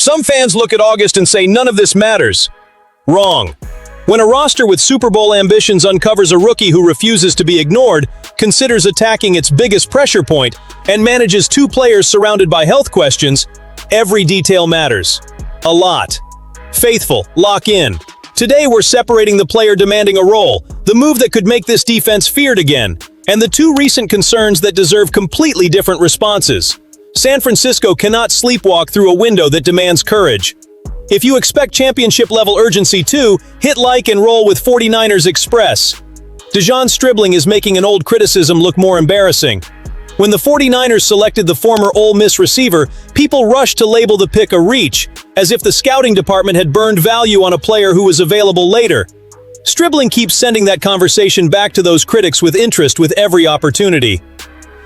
Some fans look at August and say none of this matters. Wrong. When a roster with Super Bowl ambitions uncovers a rookie who refuses to be ignored, considers attacking its biggest pressure point, and manages 2 players surrounded by health questions, every detail matters. A lot. Faithful, lock in. Today we're separating the player demanding a role, the move that could make this defense feared again, and the 2 recent concerns that deserve completely different responses. San Francisco cannot sleepwalk through a window that demands courage. If you expect championship-level urgency too, hit like and roll with 49ers Express. De'Zhaun Stribling is making an old criticism look more embarrassing. When the 49ers selected the former Ole Miss receiver, people rushed to label the pick a reach, as if the scouting department had burned value on a player who was available later. Stribling keeps sending that conversation back to those critics with interest with every opportunity.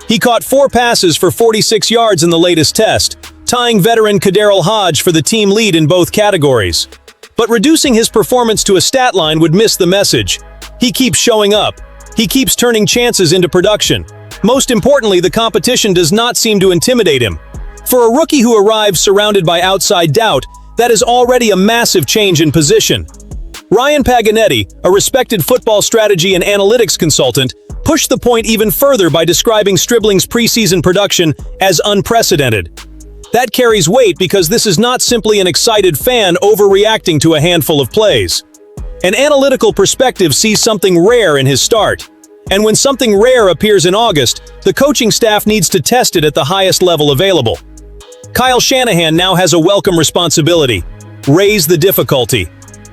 He caught 4 passes for 46 yards in the latest test, tying veteran Kaderil Hodge for the team lead in both categories. But reducing his performance to a stat line would miss the message. He keeps showing up. He keeps turning chances into production. Most importantly, the competition does not seem to intimidate him. For a rookie who arrives surrounded by outside doubt, that is already a massive change in position. Ryan Paganetti, a respected football strategy and analytics consultant, pushed the point even further by describing Stribling's preseason production as unprecedented. That carries weight because this is not simply an excited fan overreacting to a handful of plays. An analytical perspective sees something rare in his start. And when something rare appears in August, the coaching staff needs to test it at the highest level available. Kyle Shanahan now has a welcome responsibility. Raise the difficulty.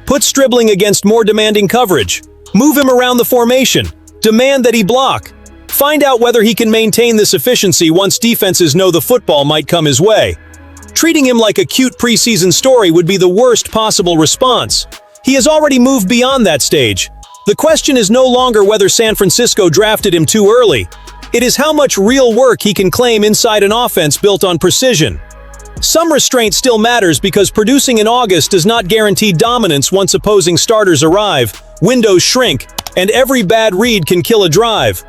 Put Stribling against more demanding coverage. Move him around the formation. Demand that he block. Find out whether he can maintain this efficiency once defenses know the football might come his way. Treating him like a cute preseason story would be the worst possible response. He has already moved beyond that stage. The question is no longer whether San Francisco drafted him too early. It is how much real work he can claim inside an offense built on precision. Some restraint still matters because producing in August does not guarantee dominance once opposing starters arrive, windows shrink, and every bad read can kill a drive.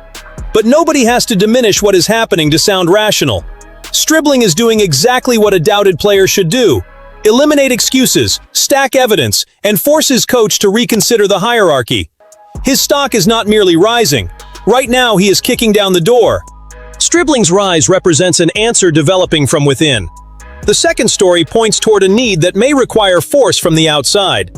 But nobody has to diminish what is happening to sound rational. Stribling is doing exactly what a doubted player should do. Eliminate excuses, stack evidence, and force his coach to reconsider the hierarchy. His stock is not merely rising. Right now, he is kicking down the door. Stribling's rise represents an answer developing from within. The second story points toward a need that may require force from the outside.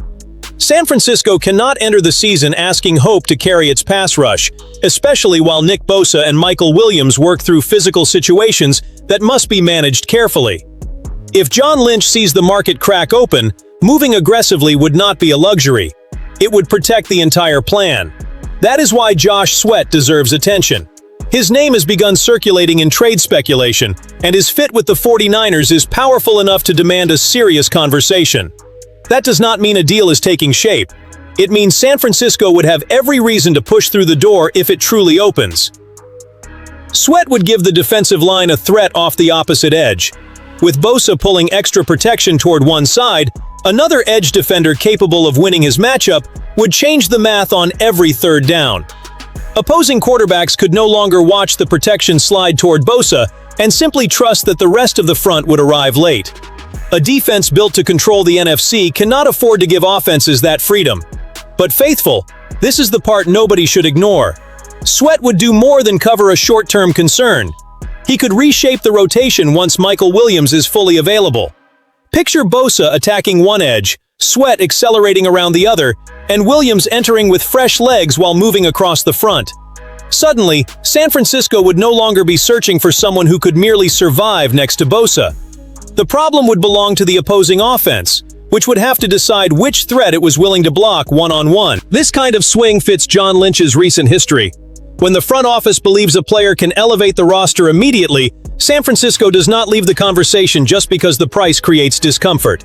San Francisco cannot enter the season asking hope to carry its pass rush, especially while Nick Bosa and Michael Williams work through physical situations that must be managed carefully. If John Lynch sees the market crack open, moving aggressively would not be a luxury. It would protect the entire plan. That is why Josh Sweat deserves attention. His name has begun circulating in trade speculation, and his fit with the 49ers is powerful enough to demand a serious conversation. That does not mean a deal is taking shape. It means San Francisco would have every reason to push through the door if it truly opens. Sweat would give the defensive line a threat off the opposite edge. With Bosa pulling extra protection toward one side, another edge defender capable of winning his matchup would change the math on every third down. Opposing quarterbacks could no longer watch the protection slide toward Bosa and simply trust that the rest of the front would arrive late. A defense built to control the NFC cannot afford to give offenses that freedom. But faithful, this is the part nobody should ignore. Sweat would do more than cover a short-term concern. He could reshape the rotation once Michael Williams is fully available. Picture Bosa attacking one edge, Sweat accelerating around the other, and Williams entering with fresh legs while moving across the front. Suddenly, San Francisco would no longer be searching for someone who could merely survive next to Bosa. The problem would belong to the opposing offense, which would have to decide which threat it was willing to block one-on-one. This kind of swing fits John Lynch's recent history. When the front office believes a player can elevate the roster immediately, San Francisco does not leave the conversation just because the price creates discomfort.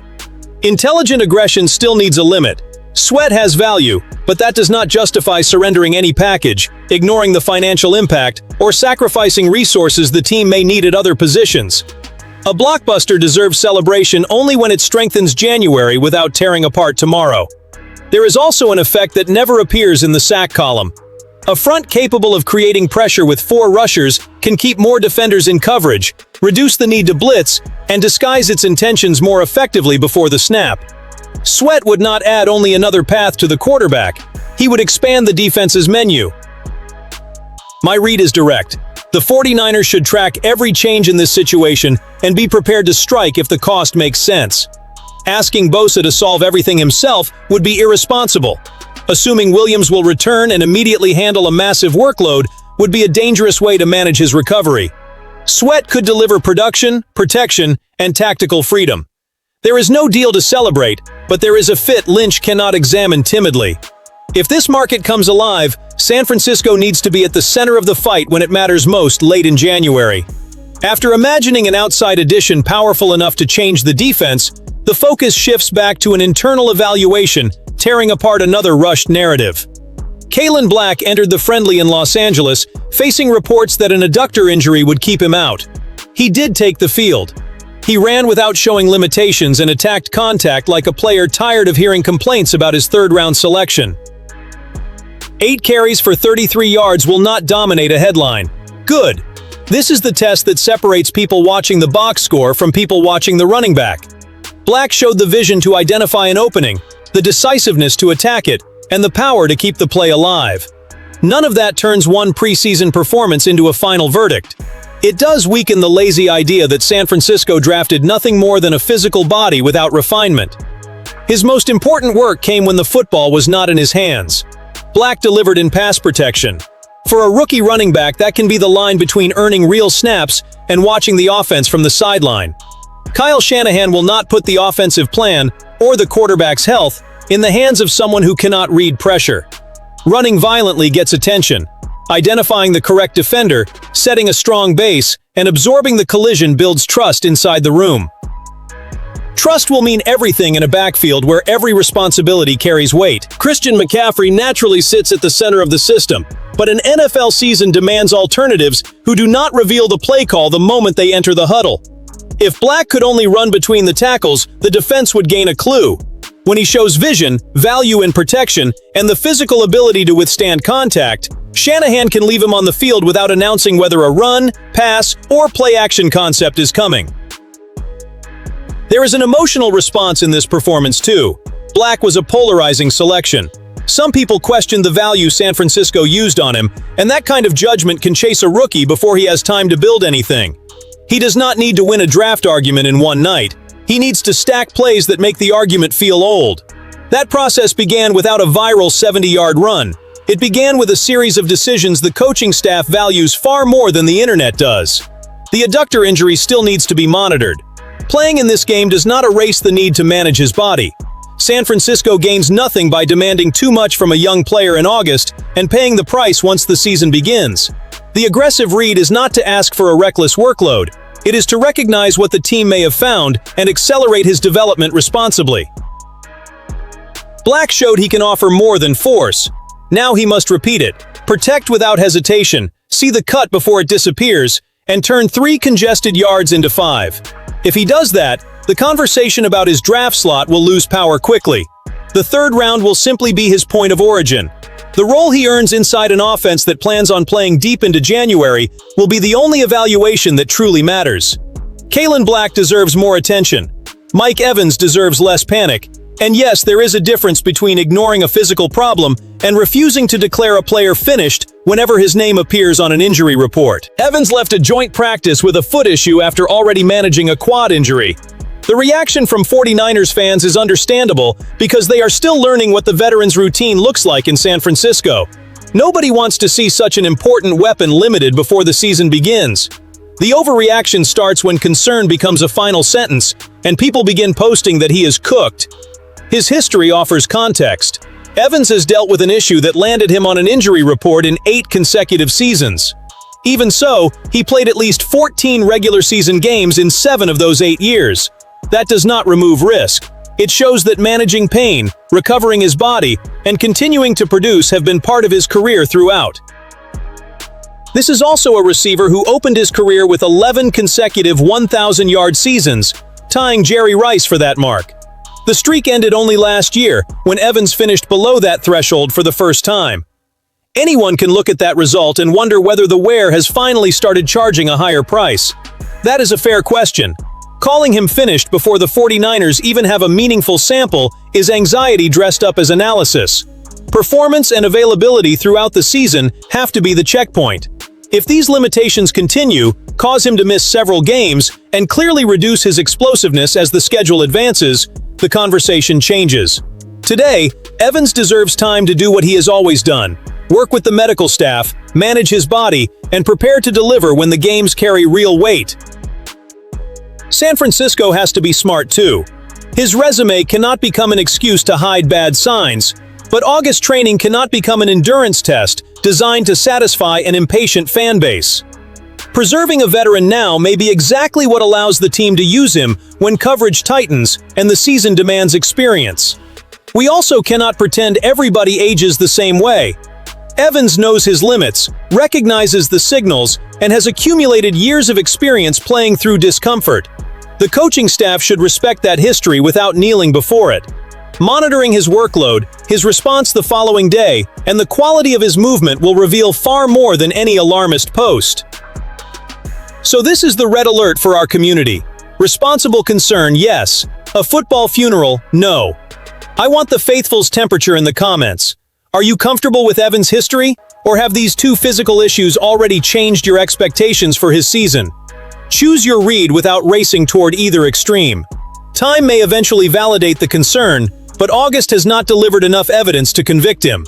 Intelligent aggression still needs a limit. Sweat has value, but that does not justify surrendering any package, ignoring the financial impact, or sacrificing resources the team may need at other positions. A blockbuster deserves celebration only when it strengthens January without tearing apart tomorrow. There is also an effect that never appears in the sack column. A front capable of creating pressure with 4 rushers can keep more defenders in coverage, reduce the need to blitz, and disguise its intentions more effectively before the snap. Sweat would not add only another path to the quarterback. He would expand the defense's menu. My read is direct. The 49ers should track every change in this situation and be prepared to strike if the cost makes sense. Asking Bosa to solve everything himself would be irresponsible. Assuming Williams will return and immediately handle a massive workload would be a dangerous way to manage his recovery. Sweat could deliver production, protection, and tactical freedom. There is no deal to celebrate, but there is a fit Lynch cannot examine timidly. If this market comes alive, San Francisco needs to be at the center of the fight when it matters most late in January. After imagining an outside addition powerful enough to change the defense, the focus shifts back to an internal evaluation, tearing apart another rushed narrative. Kaelon Black entered the friendly in Los Angeles, facing reports that an adductor injury would keep him out. He did take the field. He ran without showing limitations and attacked contact like a player tired of hearing complaints about his third-round selection. 8 carries for 33 yards will not dominate a headline. Good. This is the test that separates people watching the box score from people watching the running back. Black showed the vision to identify an opening, the decisiveness to attack it, and the power to keep the play alive. None of that turns one preseason performance into a final verdict. It does weaken the lazy idea that San Francisco drafted nothing more than a physical body without refinement. His most important work came when the football was not in his hands. Black delivered in pass protection. For a rookie running back, that can be the line between earning real snaps and watching the offense from the sideline. Kyle Shanahan will not put the offensive plan, or the quarterback's health, in the hands of someone who cannot read pressure. Running violently gets attention. Identifying the correct defender, setting a strong base, and absorbing the collision builds trust inside the room. Trust will mean everything in a backfield where every responsibility carries weight. Christian McCaffrey naturally sits at the center of the system, but an NFL season demands alternatives who do not reveal the play call the moment they enter the huddle. If Black could only run between the tackles, the defense would gain a clue. When he shows vision, value in protection, and the physical ability to withstand contact, Shanahan can leave him on the field without announcing whether a run, pass, or play-action concept is coming. There is an emotional response in this performance too. Black was a polarizing selection. Some people questioned the value San Francisco used on him, and that kind of judgment can chase a rookie before he has time to build anything. He does not need to win a draft argument in one night. He needs to stack plays that make the argument feel old. That process began without a viral 70-yard run. It began with a series of decisions the coaching staff values far more than the internet does. The adductor injury still needs to be monitored. Playing in this game does not erase the need to manage his body. San Francisco gains nothing by demanding too much from a young player in August and paying the price once the season begins. The aggressive read is not to ask for a reckless workload. It is to recognize what the team may have found and accelerate his development responsibly. Black showed he can offer more than force. Now he must repeat it. Protect without hesitation, see the cut before it disappears, and turn 3 congested yards into 5. If he does that, the conversation about his draft slot will lose power quickly. The third round will simply be his point of origin. The role he earns inside an offense that plans on playing deep into January will be the only evaluation that truly matters. Kaelon Black deserves more attention. Mike Evans deserves less panic. And yes, there is a difference between ignoring a physical problem and refusing to declare a player finished whenever his name appears on an injury report. Evans left a joint practice with a foot issue after already managing a quad injury. The reaction from 49ers fans is understandable because they are still learning what the veteran's routine looks like in San Francisco. Nobody wants to see such an important weapon limited before the season begins. The overreaction starts when concern becomes a final sentence, and people begin posting that he is cooked. His history offers context. Evans has dealt with an issue that landed him on an injury report in 8 consecutive seasons. Even so, he played at least 14 regular season games in 7 of those 8 years. That does not remove risk. It shows that managing pain, recovering his body, and continuing to produce have been part of his career throughout. This is also a receiver who opened his career with 11 consecutive 1,000-yard seasons, tying Jerry Rice for that mark. The streak ended only last year, when Evans finished below that threshold for the first time. Anyone can look at that result and wonder whether the wearer has finally started charging a higher price. That is a fair question. Calling him finished before the 49ers even have a meaningful sample is anxiety dressed up as analysis. Performance and availability throughout the season have to be the checkpoint. If these limitations continue, cause him to miss several games, and clearly reduce his explosiveness as the schedule advances, the conversation changes. Today, Evans deserves time to do what he has always done: work with the medical staff, manage his body, and prepare to deliver when the games carry real weight. San Francisco has to be smart too. His resume cannot become an excuse to hide bad signs, but August training cannot become an endurance test designed to satisfy an impatient fan base. Preserving a veteran now may be exactly what allows the team to use him when coverage tightens and the season demands experience. We also cannot pretend everybody ages the same way. Evans knows his limits, recognizes the signals, and has accumulated years of experience playing through discomfort. The coaching staff should respect that history without kneeling before it. Monitoring his workload, his response the following day, and the quality of his movement will reveal far more than any alarmist post. So this is the red alert for our community. Responsible concern, yes. A football funeral, no. I want the faithful's temperature in the comments. Are you comfortable with Evans' history, or have these two physical issues already changed your expectations for his season? Choose your read without racing toward either extreme. Time may eventually validate the concern, but August has not delivered enough evidence to convict him.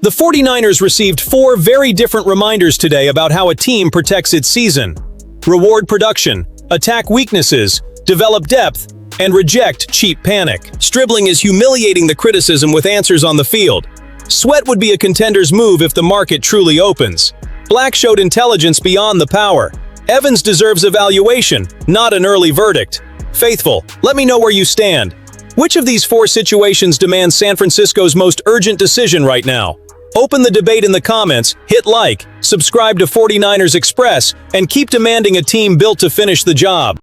The 49ers received 4 very different reminders today about how a team protects its season: reward production, attack weaknesses, develop depth, and reject cheap panic. Stribling is humiliating the criticism with answers on the field. Sweat would be a contender's move if the market truly opens. Black showed intelligence beyond the power. Evans deserves evaluation, not an early verdict. Faithful, let me know where you stand. Which of these 4 situations demands San Francisco's most urgent decision right now? Open the debate in the comments, hit like, subscribe to 49ers Express, and keep demanding a team built to finish the job.